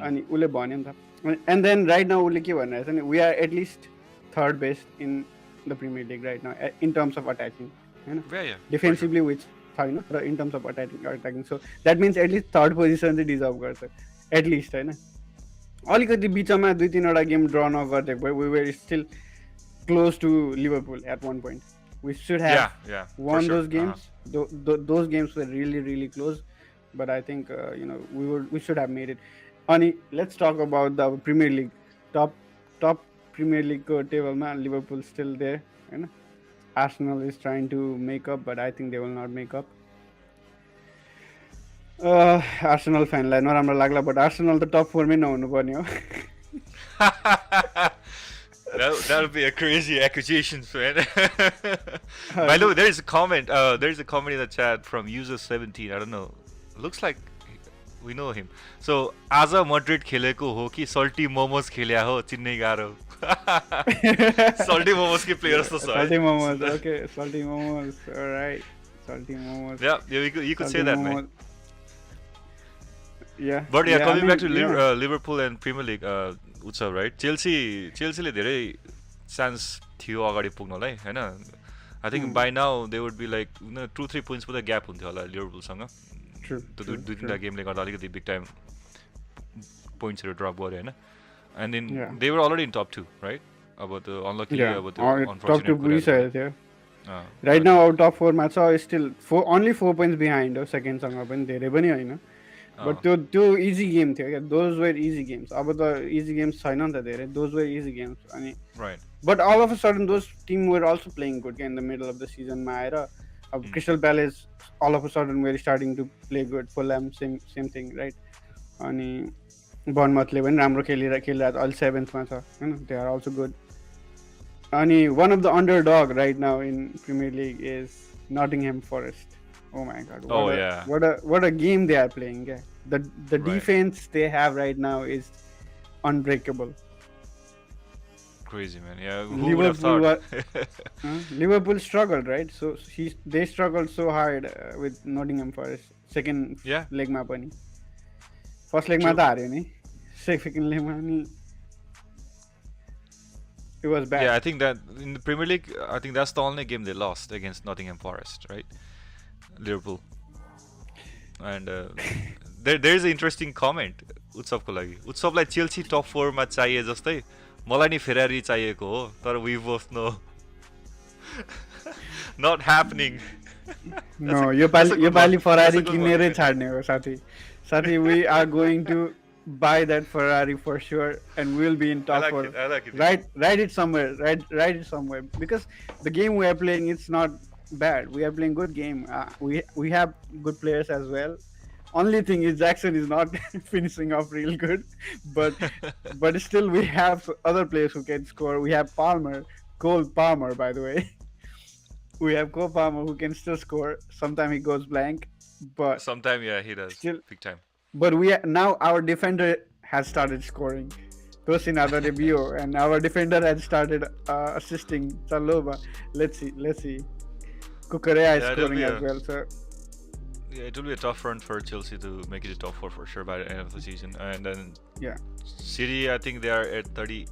अनि उले भन्यो नि त. And then right now उले के भनिरहेछ नि, we are at least third best in the Premier League right now in terms of attacking, you know. Yeah. Defensively which fine, no? In terms of attacking. So that means at least third position चाहिँ deserve गर्छ. At least, हैन. अलिकति बिचमा 2-3 वटा game ड्र नगर्दिएको भए we were still close to Liverpool at one point. We should have won those games. Those games were really close, but I think we should have made it. Ani, let's talk about the Premier League. Top Premier League table ma Liverpool still there, you know. Arsenal is trying to make up, but I think they will not make up. Arsenal fan लाई नराम्रो लाग्ला, but Arsenal त top 4 मै नहुनु पर्ने हो. That would be a crazy accusation, man. By the way, there is a comment in the chat from user 17. I don't know. Looks like we know him. So आज Madrid खेलेको हो कि salty momos खेल्या हो चिन्नै गाह्रो. सल्टी मोमोज के Yeah, players त छ salty momos. है. Okay, salty momos. All right, salty momos. Yeah, you could say Salty that, man. momos. Yeah, But yeah, yeah. I coming back mean, to yeah. Liverpool and Premier League, उत्सव right. चेल्सीले धेरै chance थियो अगाडि पुग्नलाई होइन. I think Mm, by now they would be like 2-3 points मात्रै gap हुन्थ्यो होला लिभरपुलसँग. true, त्यो दुई true, दुई तिनवटा true. गेमले गर्दा अलिकति बिग टाइम पोइन्ट्सहरू ड्रप गऱ्यो होइन. And then Yeah, they were already in top 2 right. अब त्यो अनलकिली yeah. अब त्यो Top two अनफर्चुनेट police कुराहरू are there. भयो. Right अनि now, our top four match is still only 4 points behind. Second song up and there. But two easy games. Those were easy games. About the easy games, those were easy games. Right. But all of a sudden, those teams were also playing good in the middle of the season. Crystal Palace, all of a sudden, were starting to play good. Fulham, same thing, right? And Bournemouth, when Ramro खेलिरहेको all seventh match, they are also good. And one of the underdog right now in Premier League is Nottingham Forest. Oh my God! Oh yeah, What a game they are playing. Yeah. The right. defense they have right now is unbreakable. Crazy, man. Yeah, who would have thought? Liverpool struggled, right? So they struggled so hard with Nottingham Forest. Second Yeah, leg ma pani. First leg ma true. ta haryo ni. Second leg ma ni. It was bad. Yeah, I think that in the Premier League, I think that's the only game they lost against Nottingham Forest, right? Liverpool. And there's an interesting comment उत्सवको लागि. उत्सवलाई Chelsea टप 4 मा चाहिए जस्तै मलाई नि Ferrari चाहिएको हो तर we both know not happening. No, that's a yo good one. Pali That's a Ferrari good one. किनेरै छाड्ने हो साथी. Sathi, we are going to buy that Ferrari for sure, and we'll be in I top like four. it. I like it. Write it somewhere. Write it somewhere because the game we are playing, it's not bad. We are playing good game. We have good players as well. Only thing is Jackson is not finishing off real good, but still we have other players who can score. We have Cole Palmer, by the way. We have Cole Palmer who can still score. Sometimes he goes blank, but Sometime, yeah, he does. still. Big time. But now our defender has started scoring. Those in other review, and our defender has started assisting Saloba. Let's see. Kukurea is Yeah, scoring as well. So yeah, it will be a tough run for Chelsea to make it a top 4 for sure by the end of the season. And then yeah, City, I think they are at 30.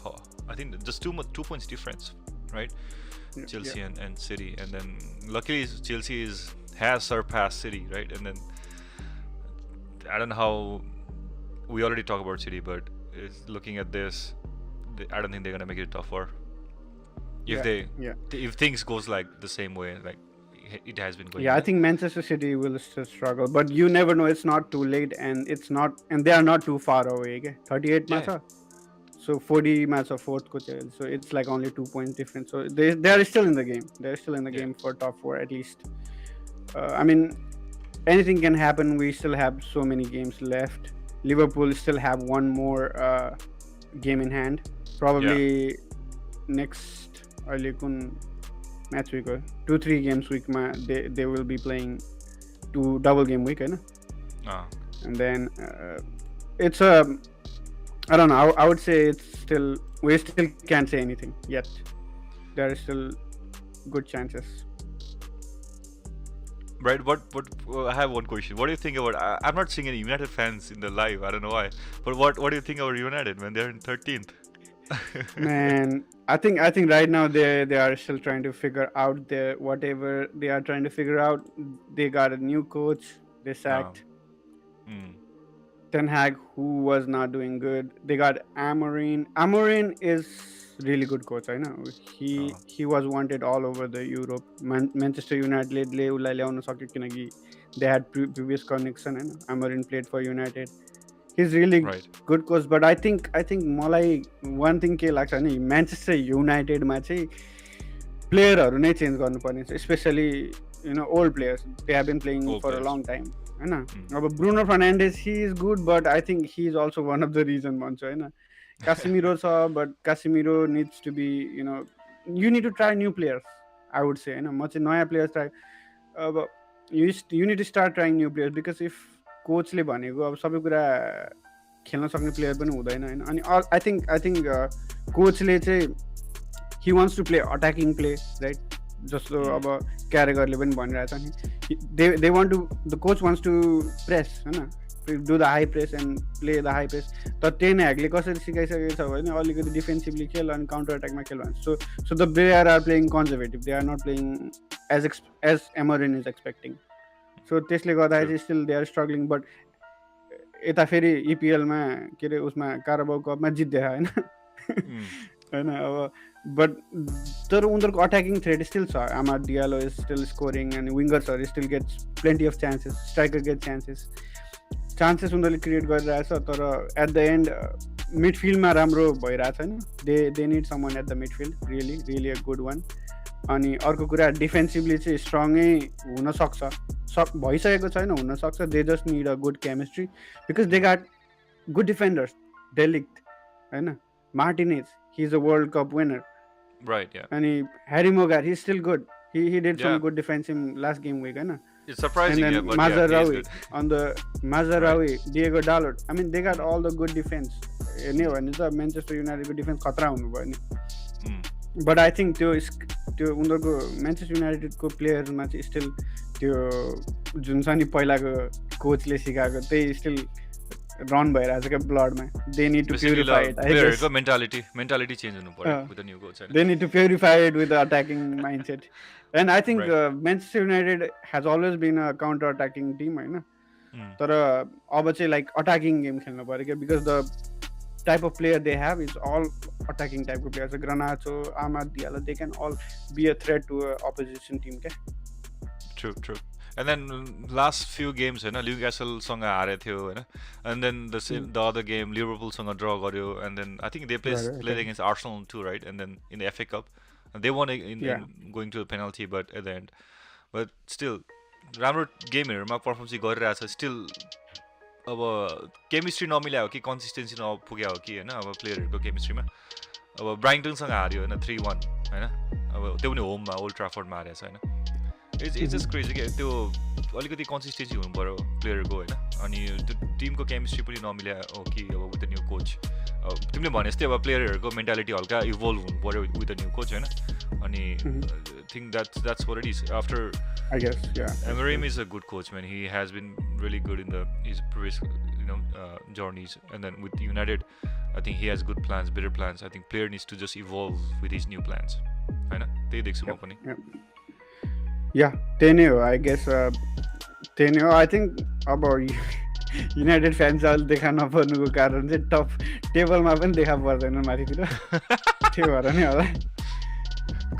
Oh, I think just two points difference, right? Chelsea yeah. and City, and then luckily Chelsea has surpassed City, right? And then I don't know how we already talk about City, but looking at this, I don't think they're gonna make it top 4 if if things goes like the same way like it has been going. Yeah, I think Manchester City will still struggle, but you never know. It's not too late, and they are not too far away. Okay? 38 Yeah. match, so 40 match of fourth coach. So it's like only 2 points difference. So they are still in the game. They're still in the game for top 4 at least. I mean, anything can happen. We still have so many games left. Liverpool still have one more game in hand. Probably next early match week or 2-3 games week they will be playing 2 double game week, and then it's I don't know. I would say we still can't say anything yet. There are still good chances. Right, I have one question. What do you think about? I'm not seeing any United fans in the live. I don't know why. But what do you think about United when they're in 13th? Man, I think right now they are still trying to figure out whatever they are trying to figure out. They got a new coach. They sacked Ten Hag, who was not doing good. They got Amorim. Amorim is really good coach. I know he was wanted all over the Europe. Manchester United they had previous connection, and Amorim played for United. He's really good coach, but I think मलाई one thing के लाग्छ नि Manchester United मा चाहिँ प्लेयरहरु नै change गर्नुपर्ने छ, especially old players. They have been playing for a long time, हैन. अब Bruno Fernandes, he is good, but I think he is also one of the reason भन्छु, हैन. Casemiro छ, but Casemiro needs to be, you need to try new players, I would say, हैन. म चाहिँ नयाँ players try. अब you need to start trying new players, because if कोचले भनेको अब सबै कुरा खेल्न सक्ने प्लेयर पनि हुँदैन होइन अनि आई थिङ्क कोचले चाहिँ he wants to play attacking play, right? जस्तो अब क्यारेगरले पनि भनिरहेछ नि they want to the coach wants to press होइन do the high press and play the high press तर टेन ह्यागले कसरी सिकाइसकेको छ भने अलिकति डिफेन्सिभली खेल अनि काउन्टर अट्याकमा खेल भन्छ so the player are playing conservative they are not playing as Amorim is expecting सो त्यसले गर्दाखेरि still they are struggling but यता फेरि इपिएलमा के अरे उसमा काराबाउ कपमा जित्दै होइन होइन अब बट तर उनीहरूको अट्याकिङ थ्रेड स्टिल छ आमा Diallo is still scoring and विङ्गर्सहरू still gets plenty of chances striker get chances उनीहरूले क्रिएट गरिरहेछ तर एट द एन्ड मिडफिल्डमा राम्रो भइरहेछ होइन they need someone at the midfield really a good one अनि अर्को कुरा डिफेन्सिभली चाहिँ स्ट्रङै हुनसक्छ भइसकेको छैन हुनसक्छ they just need a good chemistry because they got good defenders de Ligt होइन Martinez he is a World Cup winner. Right, yeah. And Harry Mogar, he's still good. He did some good defense in last game week, right? It's surprising, and then but Mazarawi on the Mazarawi, right. Diego Dalot. I mean, they got all the good defense. Anyway, it's a Manchester United good defense khatra hunu bhayo ni. But I think त्यो उनीहरूको Manchester United को players मा चाहिँ still त्यो जुन छ नि पहिलाको कोचले सिकाएको त्यही still रन भइरहेछ क्या ब्लडमा they need to purify it प्लेयरहरुको मेन्टालिटी चेन्ज हुनु पर्यो with the new coach they need to purify it with attacking mindset and I think Manchester United has always been a counter attacking team होइन तर अब चाहिँ like attacking game खेल्नु पर्यो क्या because the type of player they have is all attacking टाइपको player छ Garnacho Amad Diallo they can all be a threat to opposition team क्या true And then last few games, you know, Newcastle-सँग हारेको थियो होइन and then the other game Liverpool-सँग draw गर्यो and then I think they played against Arsenal too, right? And then in the FA Cup they won in going to the penalty but at the end but still राम्रो गेमहरुमा perform चाहिँ गरिरहेछ still अब chemistry नमिल्या हो कि consistency नपुग्या हो कि होइन अब प्लेयरहरुको केमिस्ट्रीमा अब ब्राइटनसँग हार्यो होइन 3-1 होइन अब त्यो पनि होममा ओल्ड ट्राफोर्डमा हारेछ होइन इट्स जस्ट क्रेजी क्या त्यो अलिकति कन्सिस्टेन्सी हुनु पऱ्यो प्लेयरको होइन अनि त्यो टिमको केमिस्ट्री पनि नमिल्या हो कि अब विथ द न्यू कोच तिमीले भने जस्तै अब प्लेयरहरूको मेन्टालिटी हल्का इभल्भ हुनु पऱ्यो विथ द न्यू कोच होइन अनि think that's what it is after Amorim is a good coach man he has been really good in the his previous journeys and then with United I think he has good plans better plans I think player needs to just evolve with his new plans होइन त्यही देख्छु म पनि Yeah, त्यही नै हो I guess त्यही नै हो आई थिङ्क अब युनाइटेड फ्यान्स अहिले देखा नपर्नुको कारण चाहिँ टप टेबलमा पनि देखा पर्दैन माथितिर त्यो भएर नै होला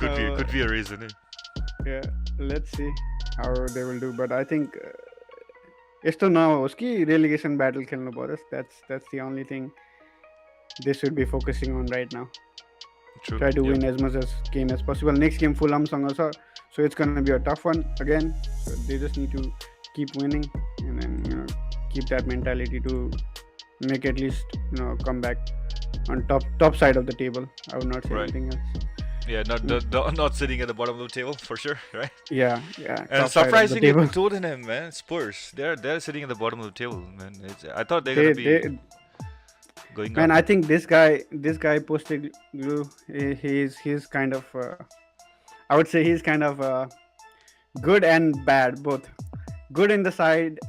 could be a reason let's see how they will do but I think यस्तो नहोस् कि रेलिगेसन ब्याटल खेल्नु परोस् that's the only thing they should be focusing on right now. Try to win as much as game as possible. Next game Fulhamसँग छ so it's going to be a tough one again so they just need to keep winning and then keep that mentality to make at least come back on top side of the table. I would not say anything else. Not sitting at the bottom of the table for sure, right? Yeah and surprisingly Tottenham man Spurs they're sitting at the bottom of the table man I thought they're going to be going man up. I think this guy posted he's kind of I would say he's kind of good and bad both. Good in the side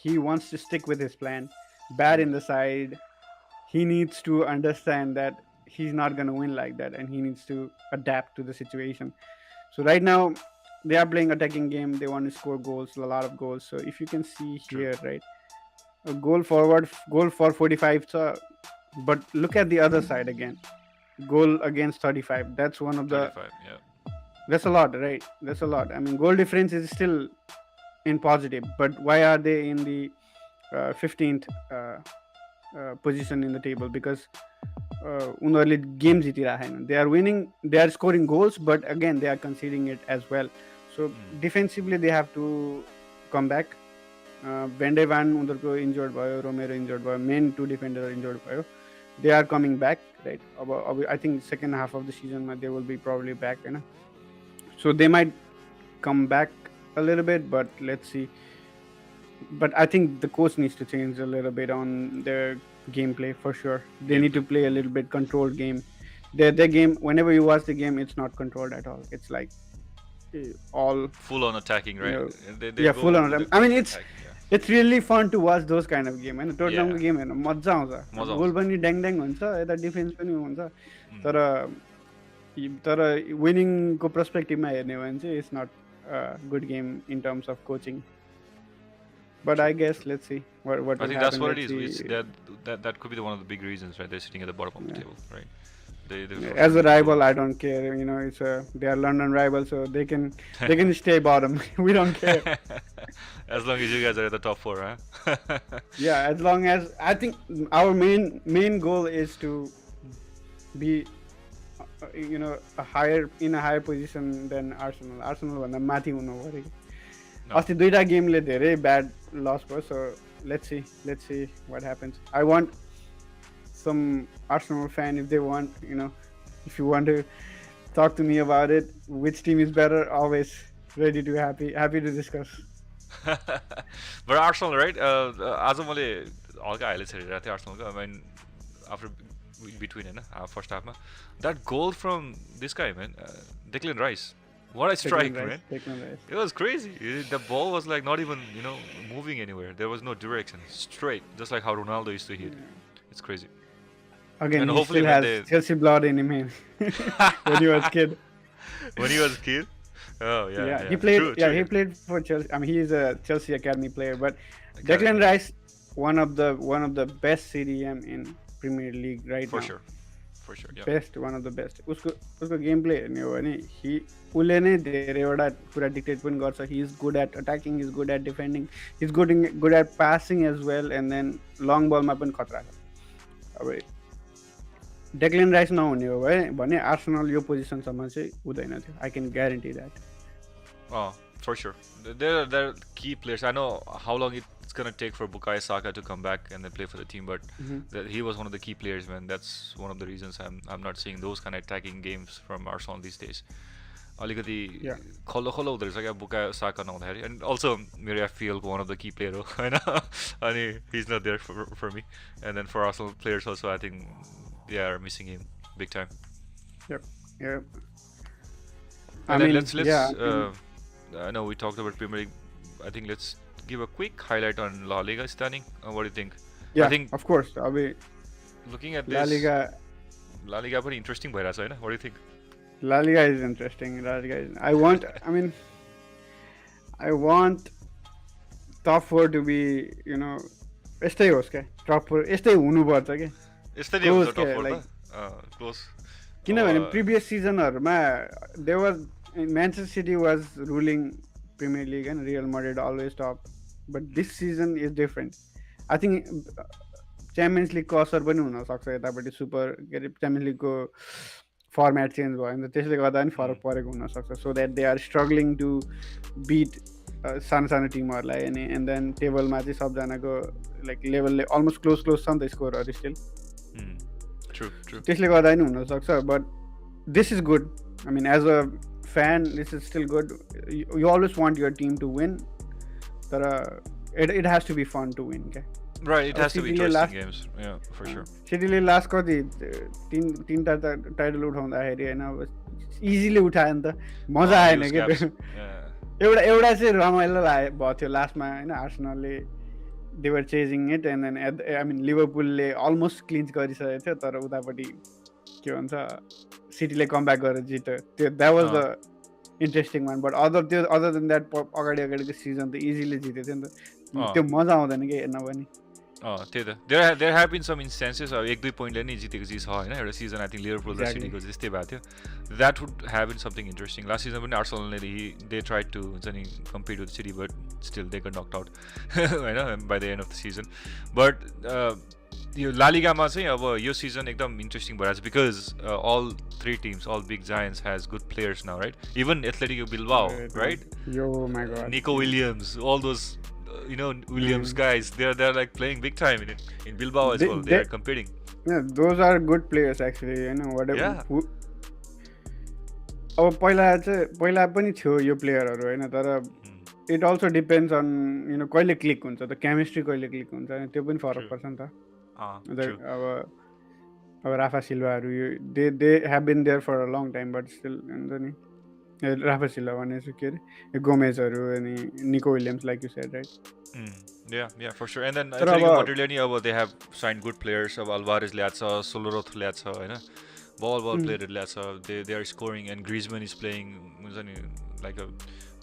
he wants to stick with his plan, bad in the side he needs to understand that he's not going to win like that and he needs to adapt to the situation. So right now they are playing attacking game, they want to score goals, a lot of goals. So if you can see here, right, a goal for 45 so, but look at the other side again, goal against 35, that's one of the 35, that's a lot, right? That's a lot. I mean, goal difference is still in positive, but why are they in the 15th position in the table? Because उनीहरूले game जितिरहेको छैन. They are winning, they are scoring goals, but again they are conceding it as well. So defensively they have to come back. Van de Ven उनीहरूको injured भयो, Romero injured भयो, main two defenders injured भयो. They are coming back, right? I think second half of the season they will be probably back, you know. So they might come back a little bit, but let's see. but I think the coach needs to change a little bit on their gameplay for sure. They need to Gameplay. play a little bit controlled game. Their game, whenever you watch the game, it's not controlled at all. It's like all, Full on attacking, you right? know, They yeah, full go on. the I mean, attacking, yeah. it's really fun to watch those kind of game. होइन Yeah, टोटनमको game हेर्न मजा आउँछ. मजा गोल आउँछ. पनि ड्याङ ड्याङ हुन्छ, यता डिफेन्स पनि हुन्छ. Mm. तर तर विनिङको पर्सपेक्टिभमा हेर्ने हो भने चाहिँ it's not good game in terms of coaching. But I guess let's see what I will think happen. that's what it Let's is. see. That could be one of the big reasons, right? They're sitting at the bottom of the Yeah. table, right? They As a rival, I don't care. You know, they are London rivals, so they can stay bottom. We don't care. As long as you guys are at the top four, huh? Yeah, as long as I think our main goal is to be, a higher position than Arsenal. Arsenal भन्दा माथि हुनु पऱ्यो. अस्ति दुईटा गेमले धेरै bad लस भयो. So let's see what happens. I want some Arsenal fan, if they want, if you want to talk to me about it, which team is better, always ready to happy to discuss. But Arsenal, right? आज मैले हल्का highlights हेरिरहेको थिएँ Arsenalको. I mean, after between first half, that goal from this guy, man, Declan Rice. What a strike, man! It was crazy. The ball was like not even moving anywhere. There was no direction, straight, just like how Ronaldo used to hit. It's crazy. Again, And he hopefully still when has Chelsea blood in him when he was a kid. When he was a kid. Oh yeah. He played. True, He played for Chelsea. I mean, he is a Chelsea academy player. But Academy. Declan Rice, one of the best CDM in Premier League right For now. sure. Yeah. Best, one of the best. उसको game play हेर्ने हो भने उसले नै धेरैवटा कुरा dictate पनि गर्छ. He is good at attacking, he is good at defending, he is good at passing as well, and then long ball मा पनि खतरा छ. अब डेक्लन राइस नहुने हो भने आर्सेनल यो पोजिसनसम्म चाहिँ हुँदैन थियो. I can guarantee that. Oh, for sure. They're key players. I know how long it's gonna take for Bukayo Saka to come back and then play for the team, but he was one of the key players, man. That's one of the reasons I'm not seeing those kind of attacking games from Arsenal these days. अलिकति खल्लो हुँदो रहेछ क्या Bukayo Saka नहुँदाखेरि. And also मेरो FPL को one of the key player हो होइन. अनि he's not there for me. And then for Arsenal players also, I think they are missing him big time. Yep. And then let's I know we talked about Premier League. I think let's give a quick highlight on La Liga standing. What do you think? Yeah, I think of course. looking at La this, Liga पनि interesting भइरहेछ होइन? What do you think? La Liga is interesting. I want top 4 to be, यस्तै होस् क्या. Top 4 यस्तै हुनुपर्छ क्या. यस्तै नै हुन्छ top 4 त. Close. किनभने previous सिजनहरुमा Manchester City was ruling Premier League and Real Madrid always top. But this season is different. I think Champions League को असर पनि हुन सक्छ यतापट्टि Champions League को फर्मेट चेन्ज भयो नि त त्यसले गर्दा पनि फरक परेको हुन सक्छ. So that they are struggling to beat सानो टिमहरुलाई and then टेबलमा चाहिँ सबजनाको लाइक लेभलले अलमोस्ट क्लोज छ नि त स्कोरहरु स्टिल. True. त्यसले गर्दा पनि हुन सक्छ. But this is good. I mean, as a fan, this is still good. You always want your team to win. But it has to be fun to win. Okay? Right, it has to be interesting games. Yeah, for sure. Cityले last कति तीनटा title उठाउँदाखेरि हैन easily उठायो नि त. मजा आएन के. एउटा चाहिँ रमाइलो भयो थियो लास्टमा हैन. आर्सेनलले they were chasing it and then लिभरपुलले अलमोस्ट क्लिन्च गरिसकेको थियो तर उतापट्टि के भन्छ सिटीले कम ब्याक गरेर जित्यो. that was the interesting one. But other than that अगाडिको सिजन त इजिली जित्यो थियो नि त. त्यो मजा आउँदैन के हेर्न पनि. त्यही त. There have been some instances of 1-2 पोइन्टले नै जितेको चाहिँ छ हैन. एउटा सिजन आई थिंक लिभरपुल र सिटीको त्यस्तै भएको थियो. That would have been something interesting. Last season पनि आर्सेनलले they tried to हुन्छ नि compete with City but still they got knocked out Hahn by the end of the season. But यो ला लिगामा चाहिँ अब यो season एकदम interesting भइरहेछ because all three teams, all big giants has good players now, right? Even Atletico Bilbao, right? Yo, my God. Nico Williams, all those Williams guys, they're like playing big time in Bilbao as well. They are competing. Yeah, those are good players actually. Whatever. Yeah. अब पहिला पनि थियो यो प्लेयरहरु हैन तर it also depends on कहिले click हुन्छ त chemistry कहिले click हुन्छ अनि त्यो पनि फरक True. पर्छ नि त True. अब राफा सिल्भाहरू they have been there for a long time but still हुन्छ नि राफा सिल्भा भनेपछि के अरे गोमेजहरू अनि Nico Williams like you said right Yeah, for sure. And then तर अब Atletico Madrid ni they have signed good players. Alvarez ल्याएको छ, Soloroth ल्याएको छ, हैन? Ball player ल्याएको छ. They are scoring and Griezmann is playing हुन्छ नि like a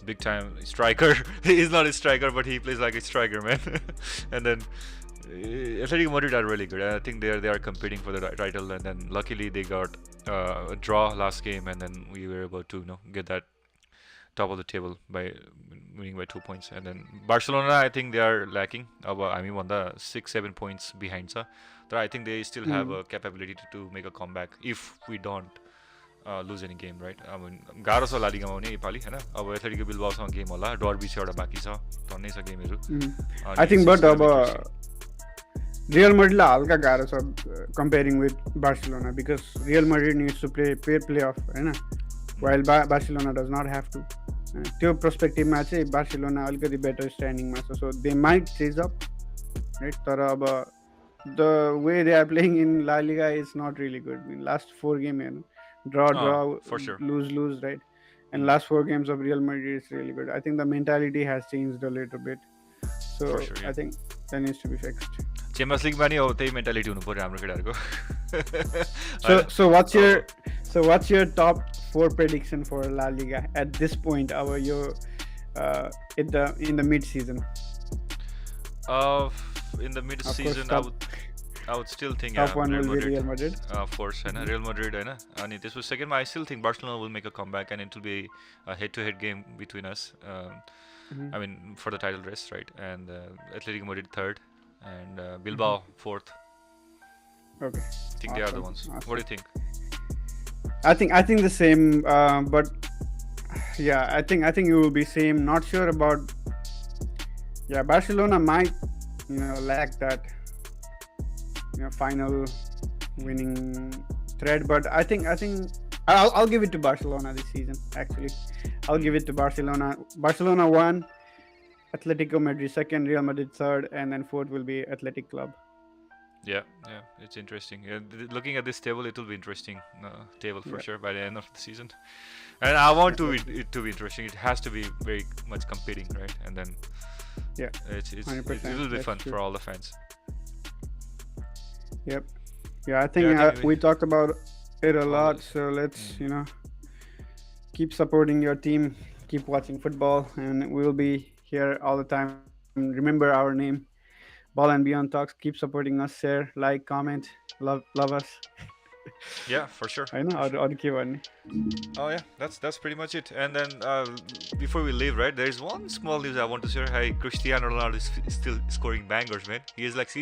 big time striker. He is not a striker but he plays like a striker, man. And then Atletico Madrid are really good. I think they are competing for the title, and then luckily they got a draw last game, and then we were able to get that top of the table by winning by 2 points. And then Barcelona, I think they are lacking. I mean, 6-7 points behind. But I think they still have a capability to make a comeback if we don't lose any game, right? I mean, गाह्रो छ ला लिगामा हुने नेपाली हैन अब Atletico बिल्बाओसँग game होला derby छ एउटा बाँकी छ टन्नै छ गेमहरु आई थिंक बट अब रियल मैड्रिडलाई हल्का गाह्रो छ comparing with Barcelona because Real Madrid needs to play off हैन while Barcelona does not have to त्यो पर्सपेक्टिभमा चाहिँ बार्सिलोना अलिकति बेटर स्ट्यान्डिङमा छ so they might chase up right तर अब the way they are playing in La Liga is not really good in last 4 game हेर्नु draw for sure. lose right and last 4 games of Real Madrid is really good. I think the mentality has changed a little bit so For sure, yeah. I think that needs to be fixed. Champions League पनि अब त्यही mentality हुनु पर्यो हाम्रो केटाहरुको so what's your top 4 prediction for La Liga at this point our in the mid season? In the mid season I would still think top one will be Real Madrid. Of course, Real Madrid, and this was second. I still think Barcelona will make a comeback, and it will be a head-to-head game between us. I mean, for the title race, right? And Atletico Madrid third, and Bilbao fourth. Okay. I think they are the ones. Awesome. What do you think? I think the same, but yeah, I think it will be same. Not sure about. Yeah, Barcelona might lack that. Final winning thread, but I think I'll give it to Barcelona this season. Actually, I'll give it to Barcelona. Barcelona 1, Atletico Madrid 2nd, Real Madrid 3rd, and then 4th will be Athletic Club. Yeah, it's interesting. Looking at this table, it will be interesting table for sure by the end of the season. And I want it to be interesting. It has to be very much competing, right? And then it will be fun for all the fans. Yep. Yeah, I think we talked about it a lot. So let's keep supporting your team, keep watching football, and we'll be here all the time. Remember our name, Ball and Beyond Talks. Keep supporting us. Share, like, comment, love us. Yeah, for sure. I know. Oh yeah, that's pretty much it. And then before we leave, right? There is one small news I want to share. Hey, Cristiano Ronaldo is still scoring bangers, man. He is like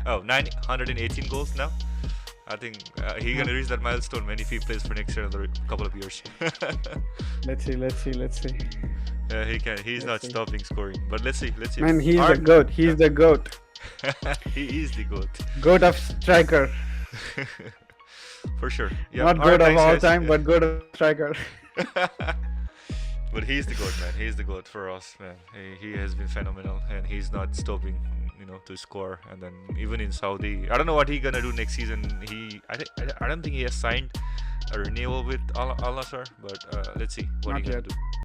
918 goals now. I think he's gonna reach that milestone, man, if he plays for next year another couple of years. Let's see. Yeah, he can. He's not stopping scoring. But let's see. Man, he's the goat. He's the goat. He is the goat. Goat of striker. For sure. Yeah. Not good of all time, but good of striker. But he's the GOAT, man. He's the GOAT for us, man. He has been phenomenal, and he's not stopping, to score. And then even in Saudi, I don't know what he's gonna do next season. I don't think he has signed a renewal with Al Nassr, but let's see what he's gonna do.